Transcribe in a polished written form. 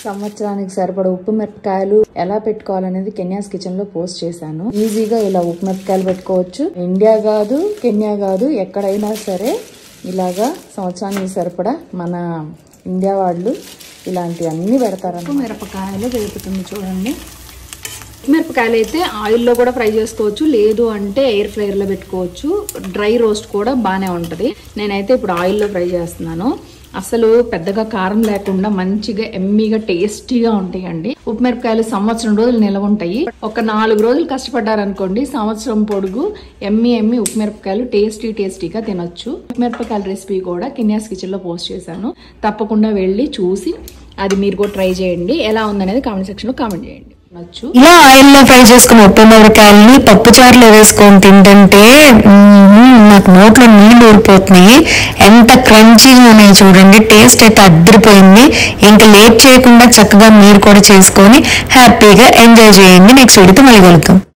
సంవత్సరానికి సరిపడ ఉప్పు మిరపకాయలు ఎలా పెట్టుకోవాలనేది కెన్యాస్ కిచెన్ లో పోస్ట్ చేశాను. ఈజీగా ఇలా ఉప్పు మిరపకాయలు పెట్టుకోవచ్చు. ఇండియా కాదు, కెన్యా కాదు, ఎక్కడైనా సరే ఇలాగా సంవత్సరానికి సరిపడా మన ఇండియా వాళ్ళు ఇలాంటి అన్ని పెడతారు. ఉప్పు మిరపకాయలు వేపుతుంది చూడండి. మిరపకాయలు అయితే ఆయిల్లో కూడా ఫ్రై చేసుకోవచ్చు, లేదు అంటే ఎయిర్ ఫ్రైయర్లో పెట్టుకోవచ్చు. డ్రై రోస్ట్ కూడా బాగానే ఉంటుంది. నేనైతే ఇప్పుడు ఆయిల్లో ఫ్రై చేస్తున్నాను. అసలు పెద్దగా కారం లేకుండా మంచిగా ఎమ్మీగా టేస్టీగా ఉంటాయండి. ఉప్పు మిరపకాయలు సంవత్సరం రోజులు నిల్వ ఉంటాయి. ఒక 4 రోజులు కష్టపడ్డారనుకోండి, సంవత్సరం పొడుగు ఎమ్మి ఉప్పు మిరపకాయలు టేస్టీగా తినొచ్చు. ఉప్పు మిరపకాయల రెసిపీ కూడా కెన్యాస్ కిచెన్ లో పోస్ట్ చేశాను. తప్పకుండా వెళ్ళి చూసి అది మీరు కూడా ట్రై చేయండి. ఎలా ఉందనేది కామెంట్ సెక్షన్ లో కామెంట్ చేయండి. ఇలా ఆయిల్లో ఫ్రై చేసుకున్న ఉప్పు మిరపకాయల్ని పప్పుచారులో వేసుకొని తింటుంటే నాకు నోట్లో నీళ్లు ఊరిపోతున్నాయి. ఎంత క్రంచీగా ఉన్నాయి చూడండి. టేస్ట్ అయితే అద్దరిపోయింది. ఇంకా లేట్ చేయకుండా చక్కగా మీరు కూడా చేసుకొని హ్యాపీగా ఎంజాయ్ చేయండి. నెక్స్ట్ వీడియోతో మళ్ళీ కలుద్దాం.